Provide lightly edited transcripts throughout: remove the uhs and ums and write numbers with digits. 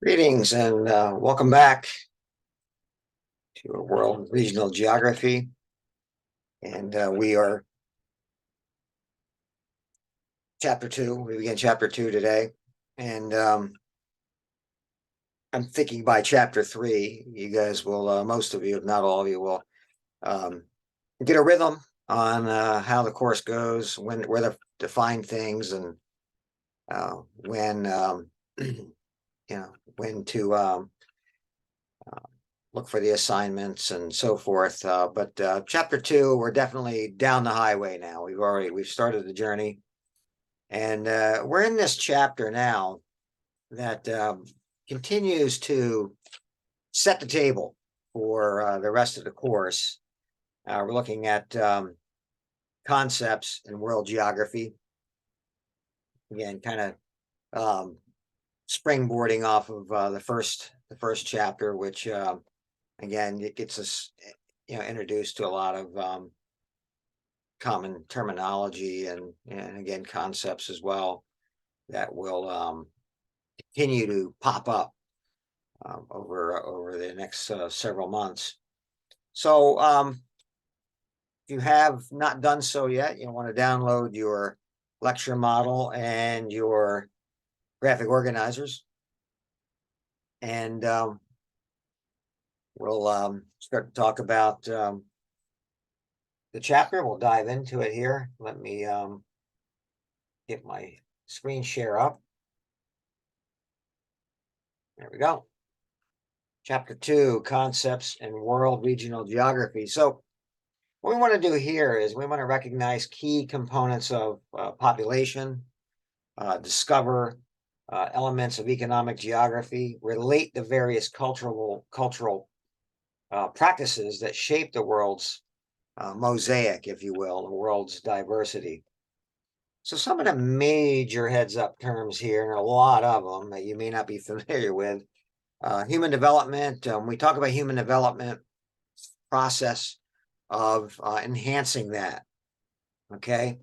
Greetings and welcome back to a World Regional Geography. And we are chapter 2. We begin chapter 2 today. And I'm thinking by chapter 3, you guys will, most of you, if not all of you, will get a rhythm on how the course goes, where to define things, and when when to look for the assignments and so forth. But chapter 2, we're definitely down the highway now. We've started the journey, and we're in this chapter now that continues to set the table for the rest of the course. We're looking at concepts in world geography. Again, kind of springboarding off of the first chapter, which again, it gets us introduced to a lot of common terminology and again concepts as well that will continue to pop up over the next several months. So if you have not done so yet, you want to download your lecture model and your graphic organizers, and we'll start to talk about the chapter. We'll dive into it here. Let me get my screen share up. There we go. Chapter 2, Concepts in World Regional Geography. So what we want to do here is we want to recognize key components of population, discover elements of economic geography, relate the various cultural practices that shape the world's mosaic, if you will, the world's diversity. So some of the major heads up terms here, and a lot of them that you may not be familiar with. Human development, we talk about human development process of enhancing that, okay?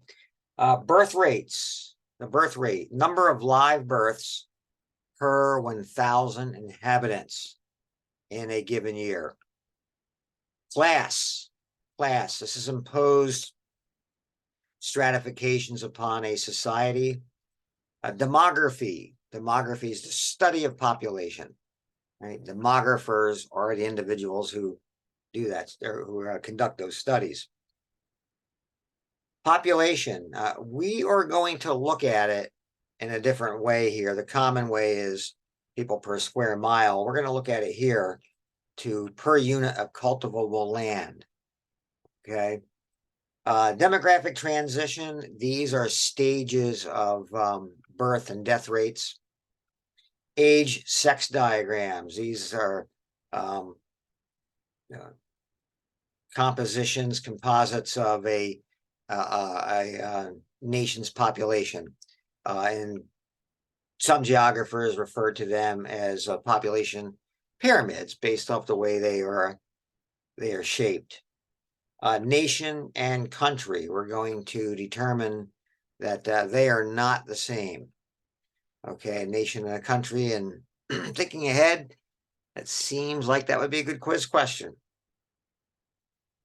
Birth rates, the birth rate, number of live births per 1,000 inhabitants in a given year. Class, this is imposed stratifications upon a society. Demography is the study of population, right? Demographers are the individuals who do that, who conduct those studies. Population, we are going to look at it in a different way here. The common way is people per square mile. We're going to look at it here to per unit of cultivable land, okay? Demographic transition, these are stages of birth and death rates. Age sex diagrams, these are composites of a nation's population. And some geographers refer to them as population pyramids based off the way they are shaped. Nation and country, we're going to determine that they are not the same. Okay, a nation and a country, and thinking ahead, it seems like that would be a good quiz question.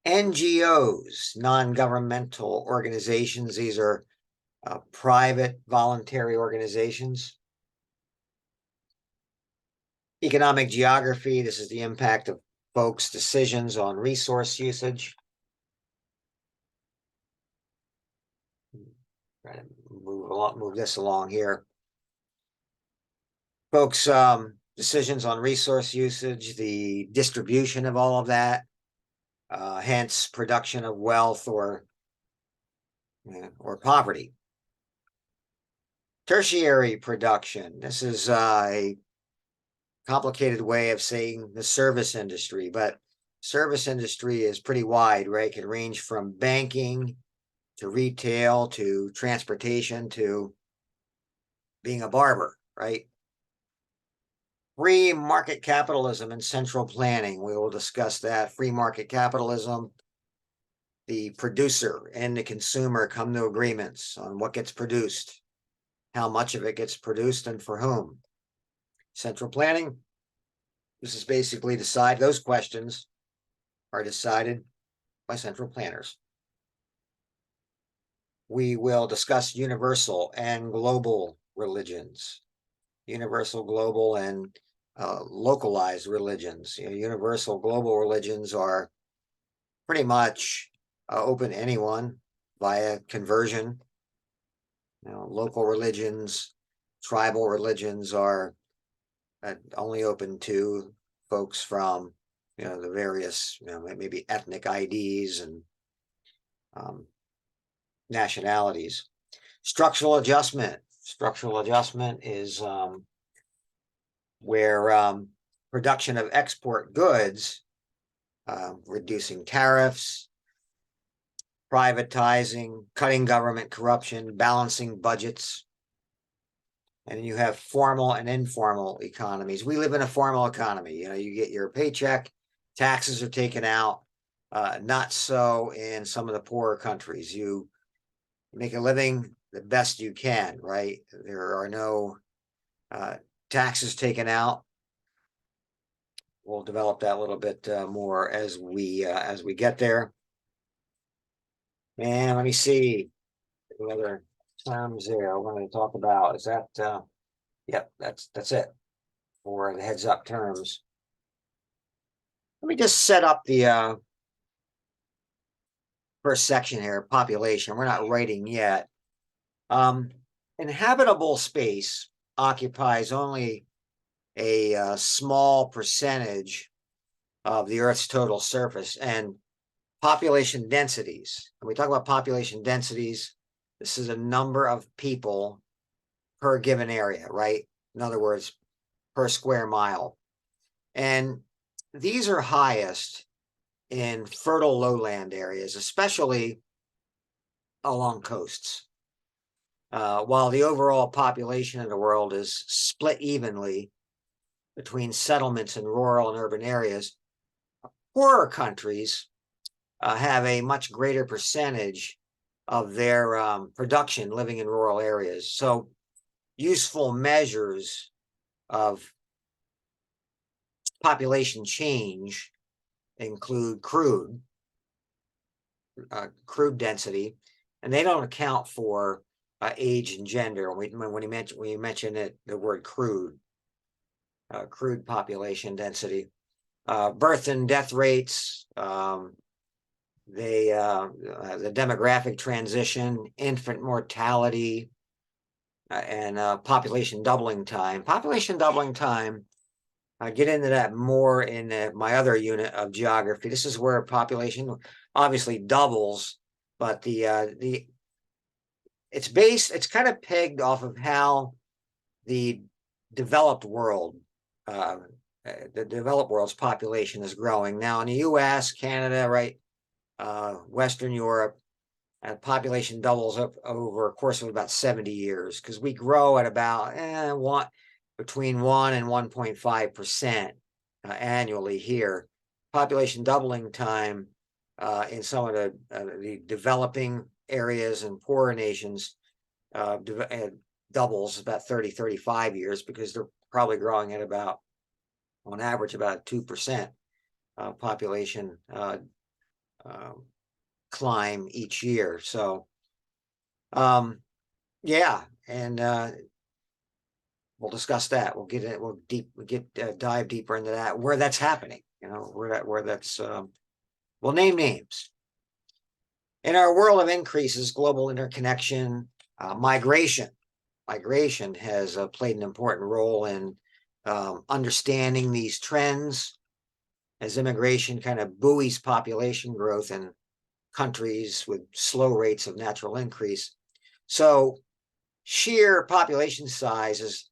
NGOs, non-governmental organizations, these are private voluntary organizations. Economic geography, this is the impact of folks' decisions on resource usage. Try to move this along here. Folks' decisions on resource usage, the distribution of all of that, hence production of wealth or poverty. Tertiary production, this is a complicated way of saying the service industry, but service industry is pretty wide, right? It can range from banking to retail to transportation to being a barber, right? Free market capitalism and central planning, we will discuss that. Free market capitalism, the producer and the consumer come to agreements on what gets produced, how much of it gets produced, and for whom. Central planning. This is basically those questions are decided by central planners. We will discuss universal and global religions, universal, global, and localized religions. Universal global religions are pretty much open to anyone via conversion. Local religions, tribal religions are only open to folks from the various maybe ethnic IDs and nationalities. Structural adjustment. Structural adjustment is where production of export goods, reducing tariffs, privatizing, cutting government corruption, balancing budgets. And you have formal and informal economies. We live in a formal economy. You get your paycheck, taxes are taken out. Not so in some of the poorer countries. You make a living the best you can, right? There are no taxes taken out. We'll develop that a little bit more as we get there. And let me see the other terms there I wanted to talk about. Is that yep, that's it for the heads up terms. Let me just set up the first section here, population. We're not writing yet. Inhabitable space occupies only a small percentage of the Earth's total surface, and population densities. When we talk about population densities, this is a number of people per given area, right? In other words, per square mile. And these are highest in fertile lowland areas, especially along coasts. While the overall population of the world is split evenly between settlements in rural and urban areas, poorer countries have a much greater percentage of their production living in rural areas. So useful measures of population change include crude density, and they don't account for age and gender. When you mention it, the word crude population density, birth and death rates, the demographic transition, infant mortality, and population doubling time. Population doubling time, I get into that more in my other unit of geography. This is where population obviously doubles, but it's kind of pegged off of how the developed world's population is growing. Now in the US, Canada, right, Western Europe, population doubles up over a course of about 70 years, because we grow at about between 1 and 1.5% annually here. Population doubling time in some of the developing areas and poorer nations doubles about 30, 35 years, because they're probably growing at about, on average, about 2% population climb each year. So yeah, and we'll discuss that. We'll dive deeper into that, where that's happening, where that's we'll name names. In our world of increases, global interconnection, migration has played an important role in understanding these trends, as immigration kind of buoys population growth in countries with slow rates of natural increase. So sheer population size is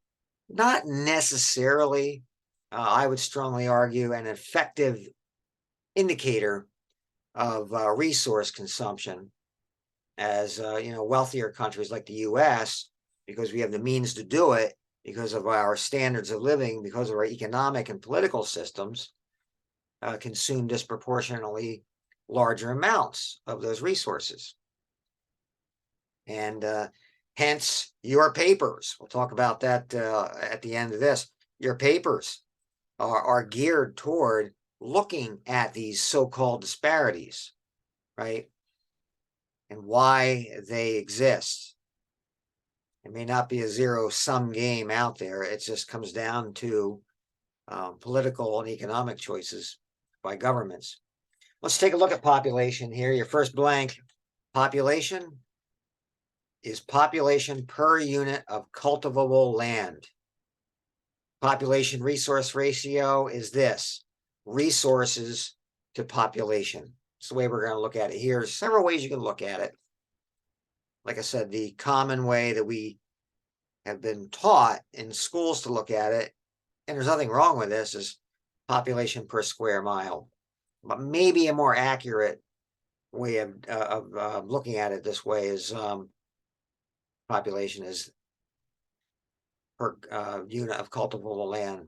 not necessarily, I would strongly argue, an effective indicator of resource consumption, as wealthier countries like the US, because we have the means to do it, because of our standards of living, because of our economic and political systems, consume disproportionately larger amounts of those resources. And hence your papers. We'll talk about that at the end of this. your papers are geared toward looking at these so-called disparities, right? And why they exist. It may not be a zero-sum game out there. It just comes down to political and economic choices by governments. Let's take a look at population here. Your first blank. Population is population per unit of cultivable land. Population resource ratio is this: resources to population. It's the way we're going to look at it here. There's several ways you can look at it. Like I said, the common way that we have been taught in schools to look at it, and there's nothing wrong with this, is population per square mile. But maybe a more accurate way of looking at it this way is population is per unit of cultivable land.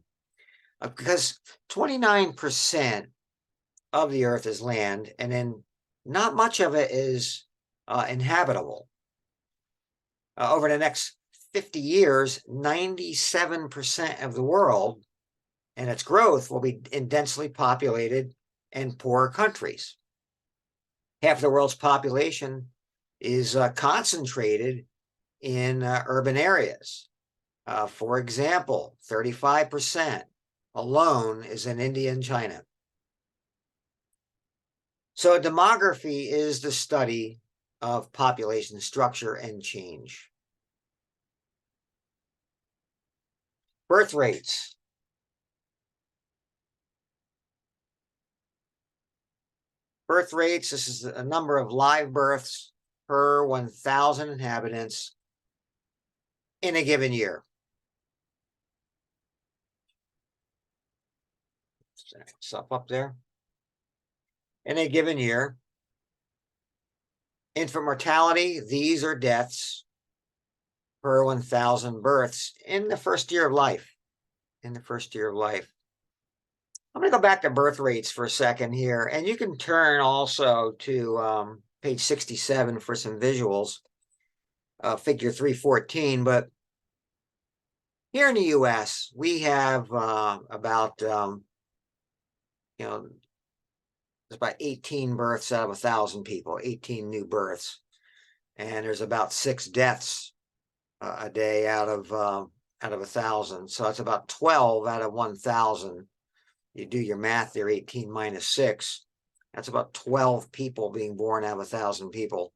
Because 29% of the earth is land, and then not much of it is inhabitable. Over the next 50 years, 97% of the world and its growth will be in densely populated and poor countries. Half of the world's population is concentrated in urban areas. For example, 35% alone is in India and China. So demography is the study of population structure and change. Birth rates. Birth rates, this is a number of live births per 1,000 inhabitants in a given year. Stuff up there. In a given year. Infant mortality, these are deaths per 1,000 births in the first year of life. In the first year of life. I'm going to go back to birth rates for a second here, and you can turn also to page 67 for some visuals, figure 314. But here in the U.S., we have about, there's about 18 births out of 1,000 people, 18 new births, and there's about 6 deaths a day out of 1,000. So that's about 12 out of 1,000. You do your math there, 18 minus 6. That's about 12 people being born out of 1,000 people.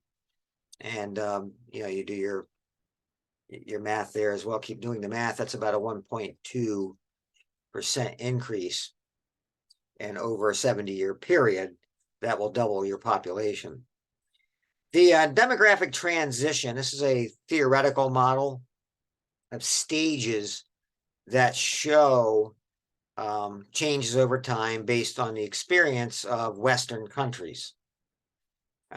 And, you do your math there as well. Keep doing the math. That's about a 1.2% increase. And over a 70-year period, that will double your population. The demographic transition, this is a theoretical model of stages that show changes over time based on the experience of Western countries.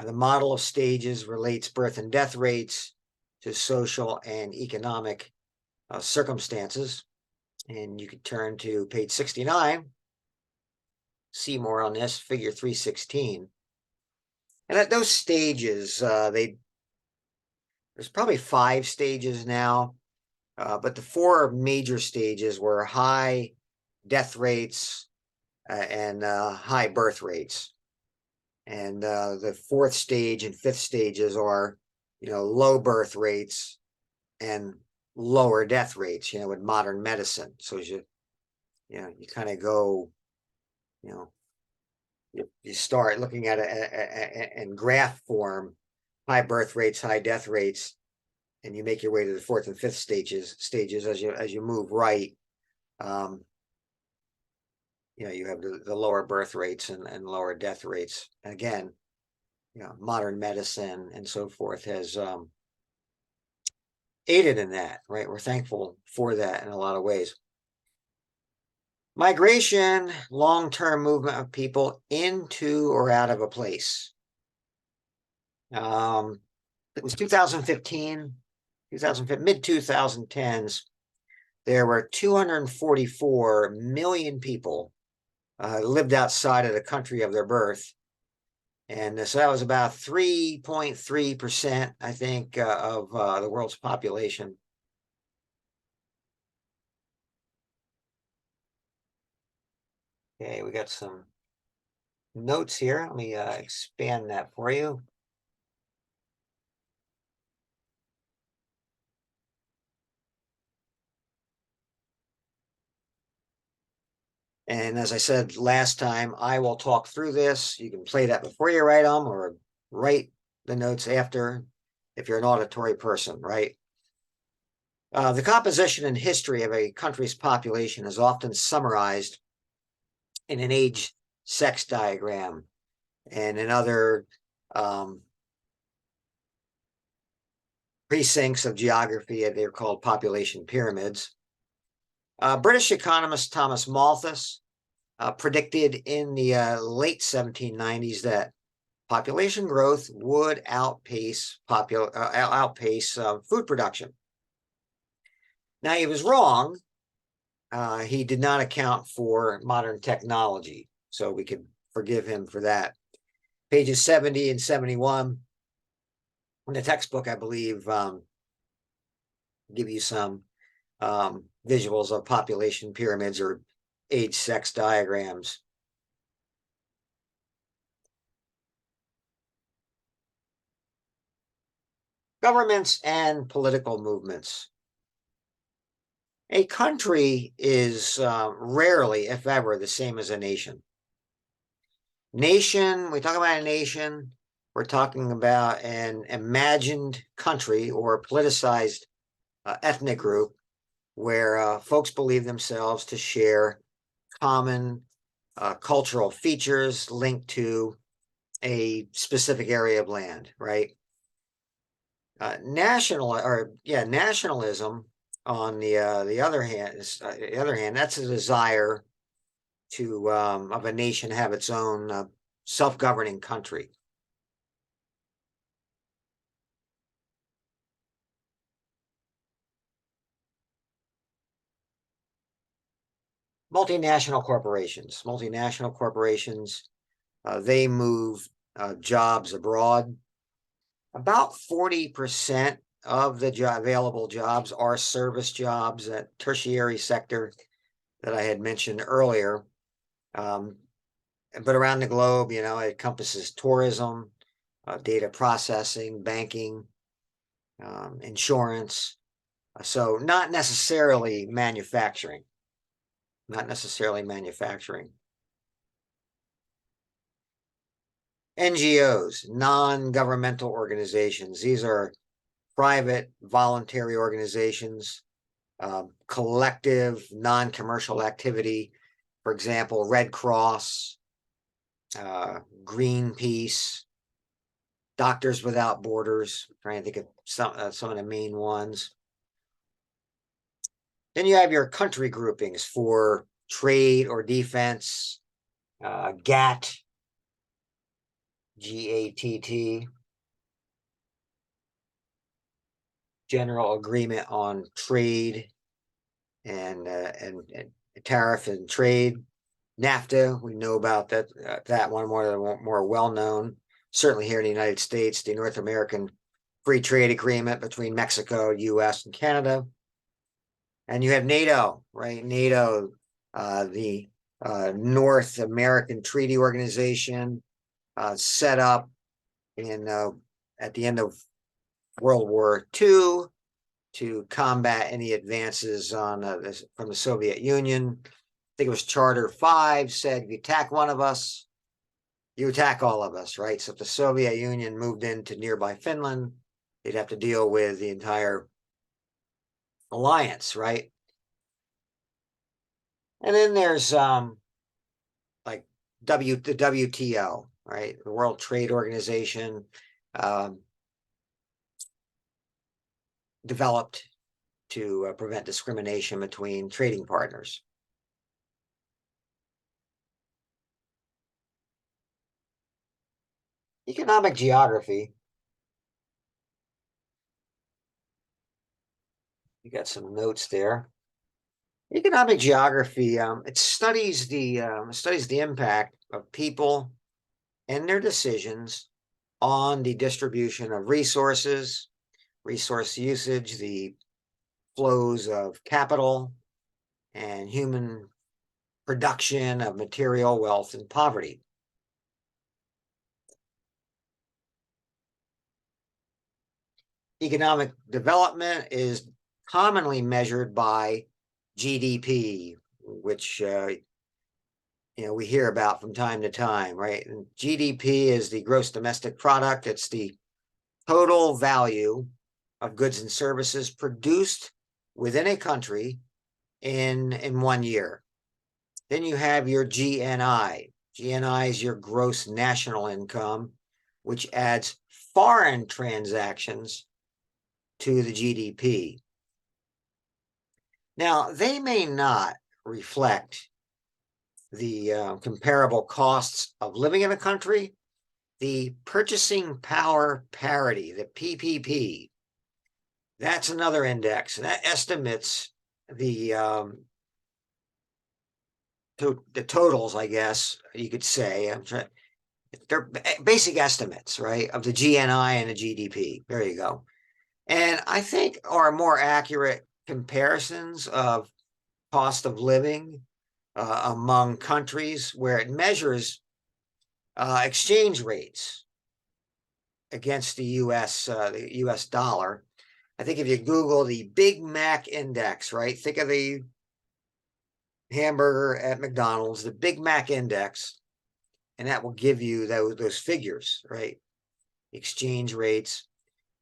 The model of stages relates birth and death rates to social and economic circumstances. And you could turn to page 69, see more on this, figure 316. And at those stages, there's probably 5 stages now, but the 4 major stages were high death rates and high birth rates. And the 4th stage and 5th stages are, low birth rates and lower death rates, with modern medicine. So as you kind of go, you start looking at it in graph form, high birth rates, high death rates, and you make your way to the 4th and 5th stages as you move right. You have the lower birth rates and lower death rates. And again, modern medicine and so forth has aided in that, right? We're thankful for that in a lot of ways. Migration, long-term movement of people into or out of a place. It was 2015, mid-2010s. There were 244 million people lived outside of the country of their birth. And so that was about 3.3%, I think, of the world's population. Okay, we got some notes here. Let me expand that for you. And as I said last time, I will talk through this. You can play that before you write them or write the notes after if you're an auditory person, right? The composition and history of a country's population is often summarized in an age sex diagram and in other precincts of geography. They're called population pyramids. British economist Thomas Malthus predicted in the late 1790s that population growth would outpace food production. Now, he was wrong. He did not account for modern technology, so we could forgive him for that. Pages 70 and 71 in the textbook, I believe, give you some visuals of population pyramids or age sex diagrams. Governments and political movements. A country is rarely, if ever, the same as a nation. Nation, we talk about a nation, we're talking about an imagined country or politicized ethnic group where folks believe themselves to share common cultural features linked to a specific area of land, right? Nationalism on the other hand, that's a desire to of a nation have its own self-governing country. Multinational corporations, they move jobs abroad. About 40% of the available jobs are service jobs, that tertiary sector that I had mentioned earlier. But around the globe, it encompasses tourism, data processing, banking, insurance. So not necessarily manufacturing. Not necessarily manufacturing. NGOs, non-governmental organizations. These are private, voluntary organizations, collective, non-commercial activity. For example, Red Cross, Greenpeace, Doctors Without Borders. I'm trying to think of some of the main ones. Then you have your country groupings for trade or defense, GATT, GATT, General Agreement on Trade and Tariff and Trade. NAFTA, we know about that one more well known. Certainly here in the United States, the North American Free Trade Agreement between Mexico, U.S., and Canada. And you have NATO, right? NATO, the North American Treaty Organization, set up in at the end of World War II to combat any advances on from the Soviet Union. I think it was Charter 5 said, if you attack one of us, you attack all of us, right? So if the Soviet Union moved into nearby Finland, they'd have to deal with the entire alliance, right? And then there's like the WTO, right? The World Trade Organization, developed to prevent discrimination between trading partners. Economic geography. You got some notes there. Economic geography, it studies the impact of people and their decisions on the distribution of resources, resource usage, the flows of capital and human production of material wealth and poverty. Economic development is commonly measured by GDP, which we hear about from time to time, right? And GDP is the gross domestic product. It's the total value of goods and services produced within a country in 1 year. Then you have your GNI. GNI is your gross national income, which adds foreign transactions to the GDP. Now, they may not reflect the comparable costs of living in a country. The purchasing power parity, the PPP, that's another index, and that estimates the totals, I guess you could say. They're basic estimates, right, of the GNI and the GDP. There you go. And I think are more accurate comparisons of cost of living among countries, where it measures exchange rates against the U.S. dollar. I think if you Google the Big Mac index, right? Think of the hamburger at McDonald's, the Big Mac index, and that will give you those figures, right? Exchange rates.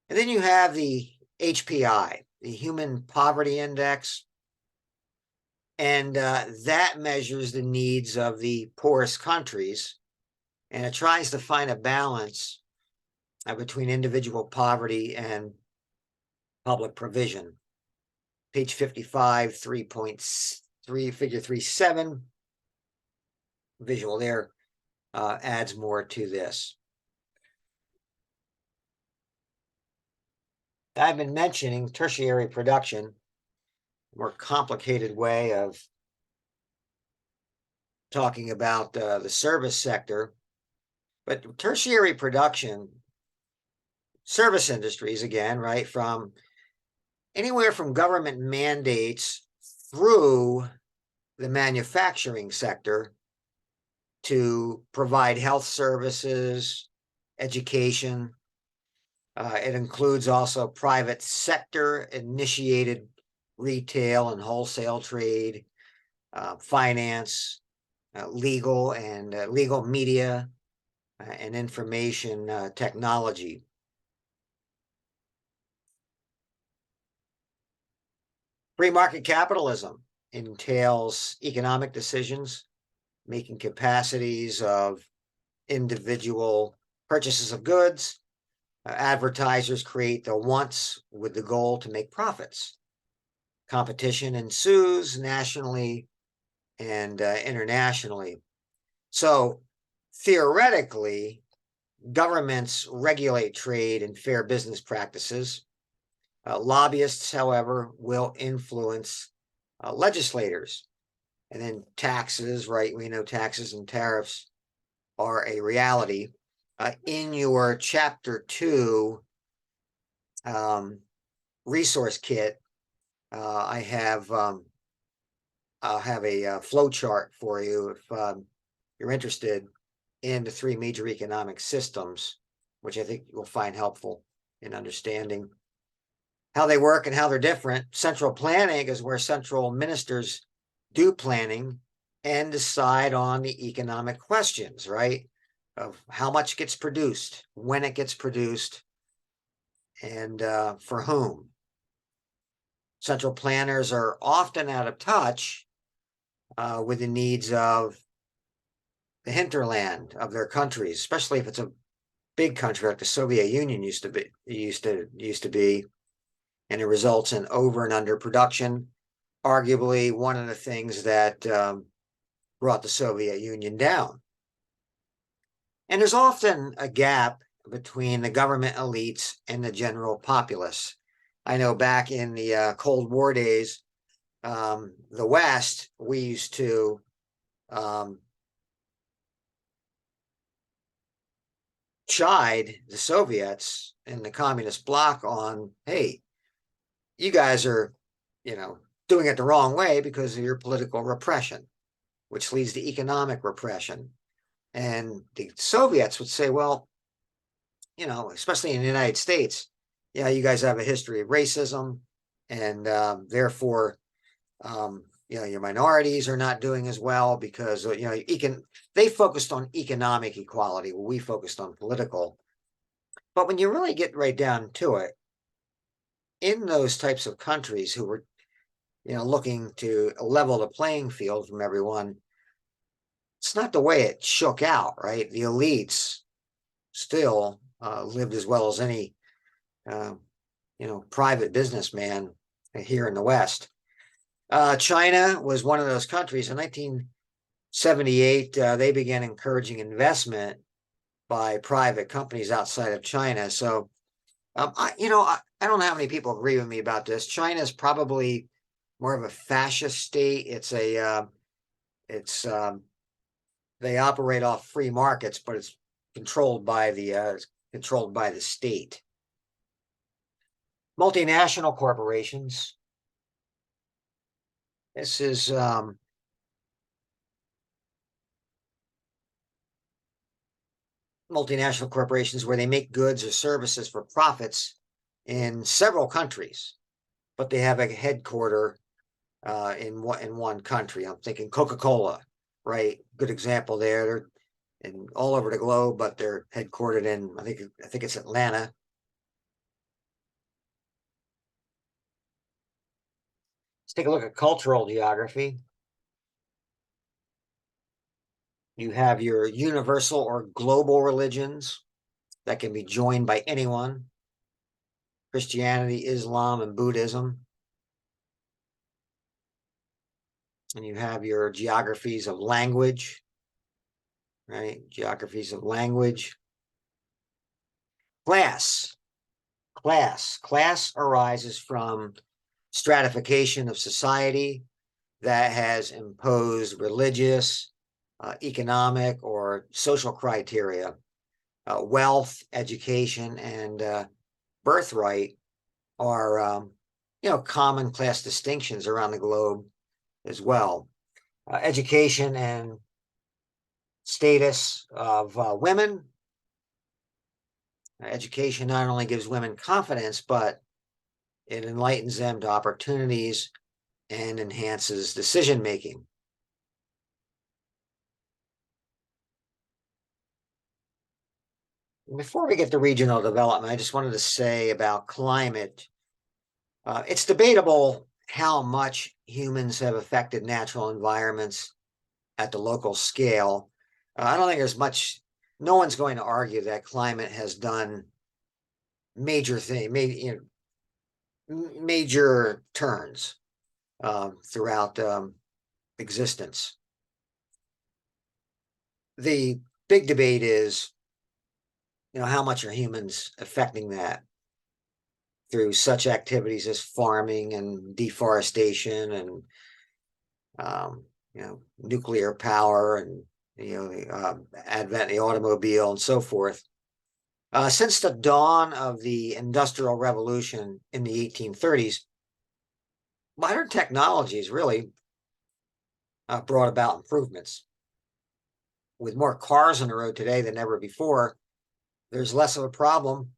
And then you have the HPI, the Human Poverty Index, and that measures the needs of the poorest countries, and it tries to find a balance between individual poverty and public provision. Page 55, 3.3, figure 3.7, visual there, adds more to this. I've been mentioning tertiary production, a more complicated way of talking about the service sector. But tertiary production, service industries, again, right, from anywhere from government mandates through the manufacturing sector to provide health services, education. It includes also private sector initiated retail and wholesale trade, finance, legal and legal media, and information technology. Free market capitalism entails economic decisions, making capacities of individual purchases of goods. Advertisers create the wants with the goal to make profits. Competition ensues nationally and internationally. So theoretically, governments regulate trade and fair business practices. Lobbyists, however, will influence legislators. And then taxes, right? We know taxes and tariffs are a reality. In your chapter 2 resource kit, I'll have a flow chart for you if you're interested in the 3 major economic systems, which I think you'll find helpful in understanding how they work and how they're different. Central planning is where central ministers do planning and decide on the economic questions, right? Of how much gets produced, when it gets produced, and for whom. Central planners are often out of touch with the needs of the hinterland of their countries, especially if it's a big country like the Soviet Union used to be, and it results in over and under production. Arguably, one of the things that brought the Soviet Union down. And there's often a gap between the government elites and the general populace. I know back in the Cold War days, the West, we used to chide the Soviets and the communist bloc on, hey, you guys are, doing it the wrong way because of your political repression. which leads to economic repression. And the Soviets would say, well, especially in the United States, yeah, you guys have a history of racism, and therefore, your minorities are not doing as well because they focused on economic equality, while we focused on political. But when you really get right down to it, in those types of countries who were, looking to level the playing field from everyone, it's not the way it shook out, right? The elites still lived as well as any, private businessman here in the West. China was one of those countries. In 1978, they began encouraging investment by private companies outside of China. So, I don't know how many people agree with me about this. China is probably more of a fascist state. They operate off free markets, but it's controlled by the state. Multinational corporations. This is multinational corporations where they make goods or services for profits in several countries, but they have a headquarter in one country. I'm thinking Coca-Cola, right? Good example there. They're all over the globe, but they're headquartered in I think it's Atlanta. Let's take a look at cultural geography. You have your universal or global religions that can be joined by anyone: Christianity, Islam, and Buddhism. And you have your geographies of language, right? Geographies of language. Class. Class arises from stratification of society that has imposed religious, economic, or social criteria. Wealth, education, and birthright are, common class distinctions around the globe as well. Education and status of women. Education not only gives women confidence, but it enlightens them to opportunities and enhances decision making. Before we get to regional development, I just wanted to say about climate. It's debatable how much humans have affected natural environments at the local scale. I don't think there's much, no one's going to argue that climate has done major turns throughout existence. The big debate is, how much are humans affecting that through such activities as farming and deforestation and nuclear power and the advent of the automobile and so forth. Since the dawn of the Industrial Revolution in the 1830s, modern technologies really brought about improvements. With more cars on the road today than ever before, there's less of a problem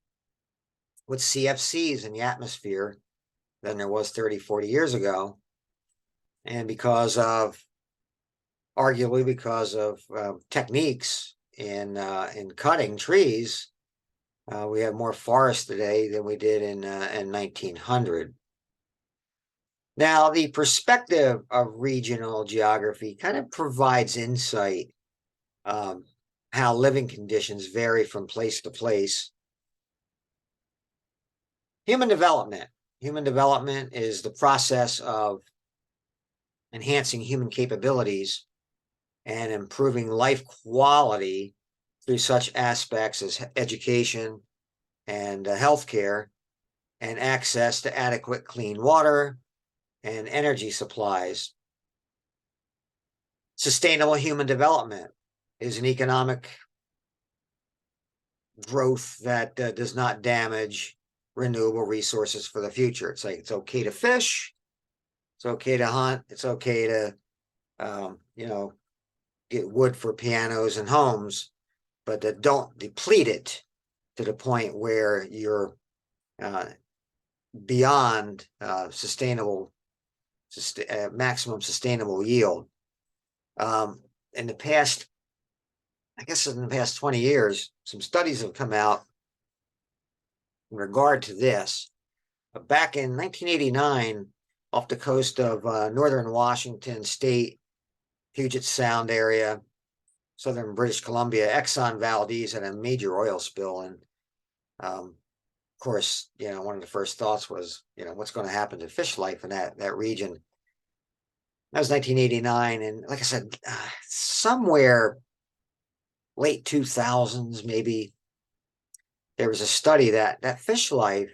with CFCs in the atmosphere than there was 30, 40 years ago. And arguably because of techniques in cutting trees, we have more forest today than we did in 1900. Now, the perspective of regional geography kind of provides insight how living conditions vary from place to place. Human development. Human development is the process of enhancing human capabilities and improving life quality through such aspects as education and healthcare and access to adequate clean water and energy supplies. Sustainable human development is an economic growth that does not damage renewable resources for the future. It's like it's okay to fish, it's okay to hunt, it's okay to get wood for pianos and homes, but that don't deplete it to the point where you're beyond maximum sustainable yield. In the past, I guess in the past 20 years, some studies have come out in regard to this. Back in 1989, off the coast of northern Washington state, Puget Sound area, southern British Columbia, Exxon Valdez had a major oil spill. And of course, one of the first thoughts was, what's going to happen to fish life in that region? That was 1989. And like I said, somewhere late 2000s, maybe, there was a study that fish life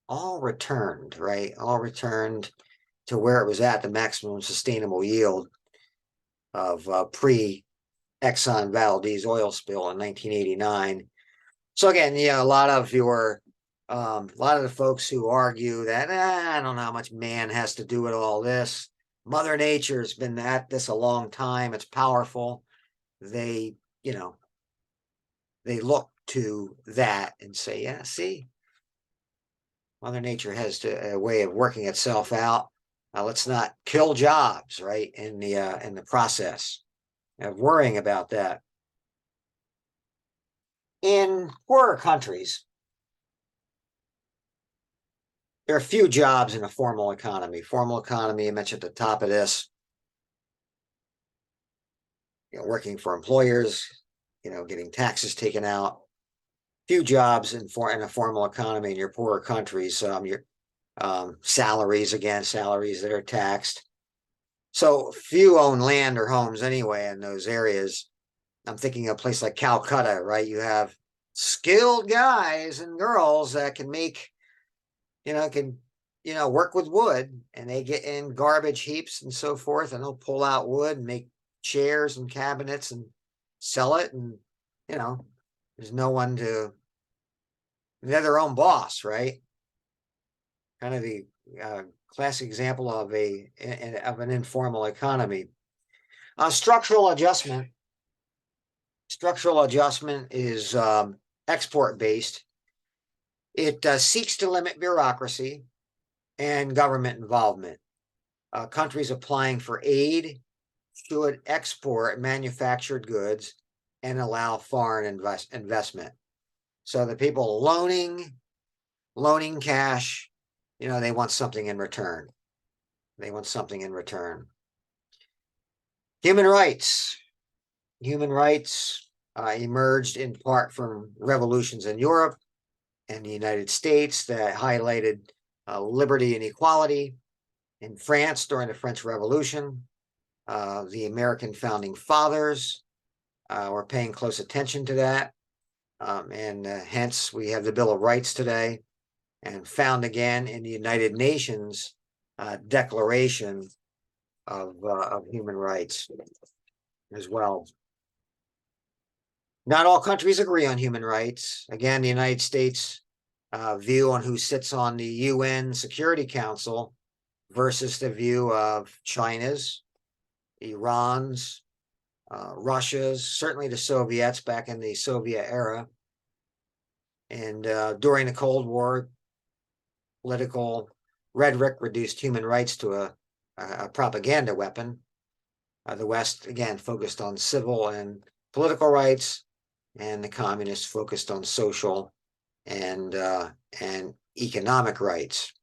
all returned, right? All returned to where it was at, the maximum sustainable yield of pre-Exxon Valdez oil spill in 1989. So again, a lot of the folks who argue that I don't know how much man has to do with all this. Mother Nature's been at this a long time. It's powerful. They look to that and say, yeah, see, Mother Nature has a way of working itself out. Let's not kill jobs, right, in the process of worrying about that. In poorer countries, there are few jobs in a formal economy. Formal economy, I mentioned at the top of this, working for employers, getting taxes taken out. Few jobs in a formal economy in your poorer countries. Your salaries that are taxed. So few own land or homes anyway in those areas. I'm thinking of a place like Calcutta, right? You have skilled guys and girls that can make, work with wood, and they get in garbage heaps and so forth, and they'll pull out wood and make chairs and cabinets and sell it. And, there's no one they're their own boss, right? Kind of the classic example of an informal economy. Structural adjustment. Structural adjustment is export based. It seeks to limit bureaucracy and government involvement. Countries applying for aid should export manufactured goods and allow foreign investment. So the people loaning cash, they want something in return. They want something in return. Human rights. Human rights emerged in part from revolutions in Europe and the United States that highlighted liberty and equality. In France during the French Revolution, the American founding fathers were paying close attention to that. And hence we have the Bill of Rights today, and found again in the United Nations Declaration of Human Rights as well. Not all countries agree on human rights. Again, the United States view on who sits on the UN Security Council versus the view of China's, Iran's, Russia's, certainly the Soviets back in the Soviet era. And during the Cold War, political rhetoric reduced human rights to a propaganda weapon. The West, again, focused on civil and political rights, and the communists focused on social and economic rights.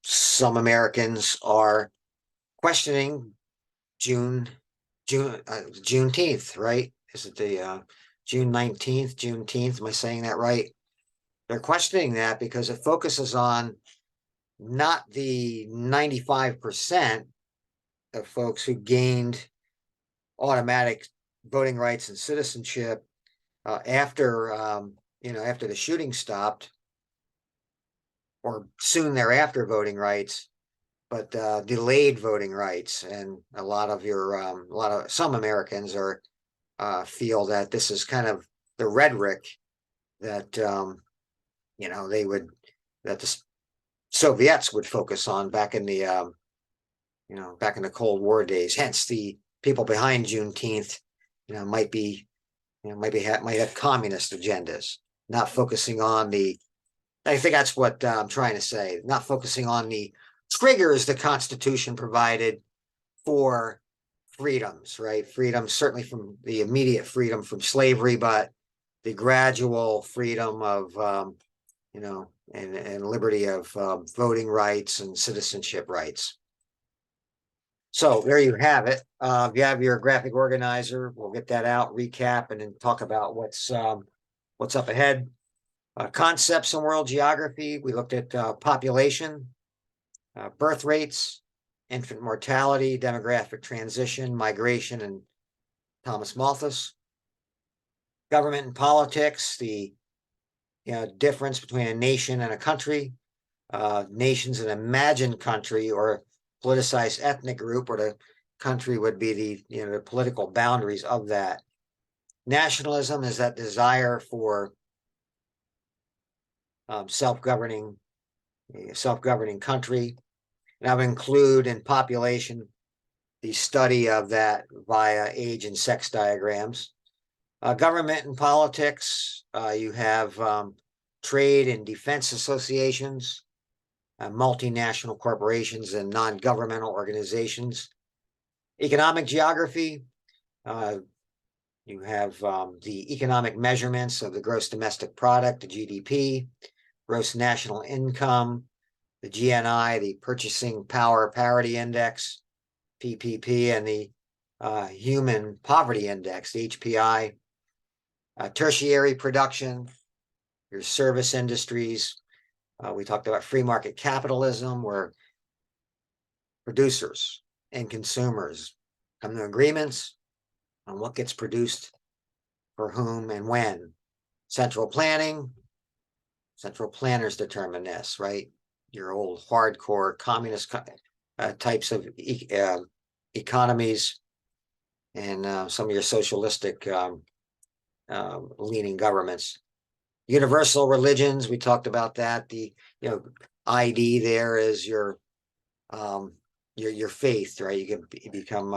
Some Americans are questioning Juneteenth, right? Is it the June 19th, Juneteenth? Am I saying that right? They're questioning that because it focuses on not the 95% of folks who gained automatic voting rights and citizenship after the shooting stopped, or soon thereafter voting rights, but delayed voting rights. And some Americans feel that this is kind of the rhetoric that that the Soviets would focus on back in the Cold War days. Hence the people behind Juneteenth, might have communist agendas, not focusing on the. I think that's what I'm trying to say. Not focusing on the triggers the Constitution provided for freedoms, right? Freedom, certainly from the immediate freedom from slavery, but the gradual freedom of, and liberty of voting rights and citizenship rights. So there you have it. You have your graphic organizer. We'll get that out, recap, and then talk about what's up ahead. Concepts in world geography. We looked at population, birth rates, infant mortality, demographic transition, migration, and Thomas Malthus. Government and politics, the difference between a nation and a country. Nation's an imagined country or politicized ethnic group, or the country would be the political boundaries of that. Nationalism is that desire for self-governing country. And I would include in population the study of that via age and sex diagrams. Government and politics, you have trade and defense associations, multinational corporations and non-governmental organizations. Economic geography, you have the economic measurements of the gross domestic product, the GDP, gross national income, the GNI, the Purchasing Power Parity Index, PPP, and the Human Poverty Index, the HPI. Tertiary production, your service industries. We talked about free market capitalism, where producers and consumers come to agreements on what gets produced for whom and when. Central planning, central planners determine this, right? Your old hardcore communist types of economies, and some of your socialistic leaning governments. Universal religions, we talked about that. The ID there is your faith, right? You can become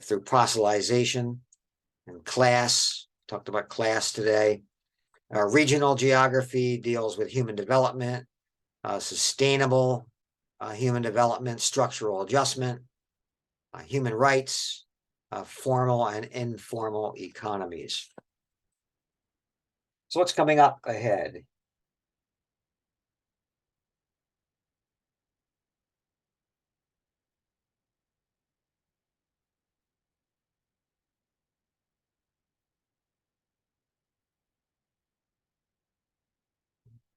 through proselytization. And class, talked about class today. Regional geography deals with human development, sustainable human development, structural adjustment, human rights, formal and informal economies. So what's coming up ahead?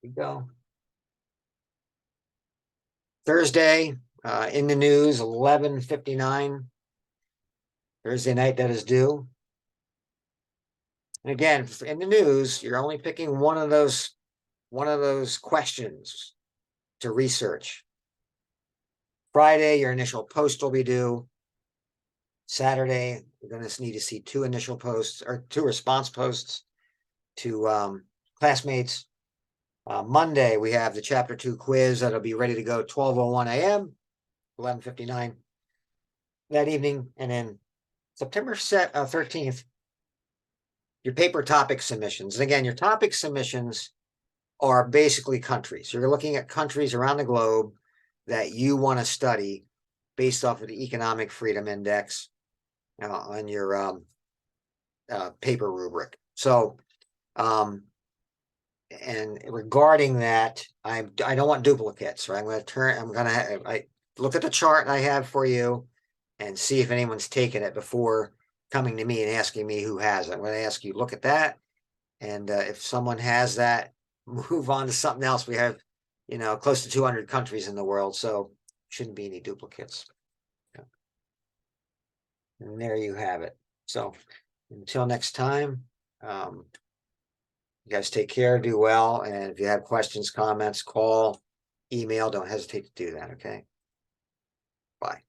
Here we go. Thursday, in the news, 11:59. Thursday night, that is due. And again, in the news, you're only picking one of those questions to research. Friday, your initial post will be due. Saturday, you're going to need to see two initial posts or two response posts to classmates. Monday, we have the Chapter 2 quiz that'll be ready to go 12:01 a.m., 11:59 that evening. And then September 13th, your paper topic submissions. And again, your topic submissions are basically countries. You're looking at countries around the globe that you want to study based off of the Economic Freedom Index on your paper rubric. So, and regarding that, I don't want duplicates, right? I look at the chart I have for you and see if anyone's taken it before coming to me and asking me who has it. I'm going to ask you, look at that. And if someone has that, move on to something else. We have, close to 200 countries in the world, so shouldn't be any duplicates. And there you have it. So until next time, you guys take care, do well. And if you have questions, comments, call, email, don't hesitate to do that. Okay. Bye.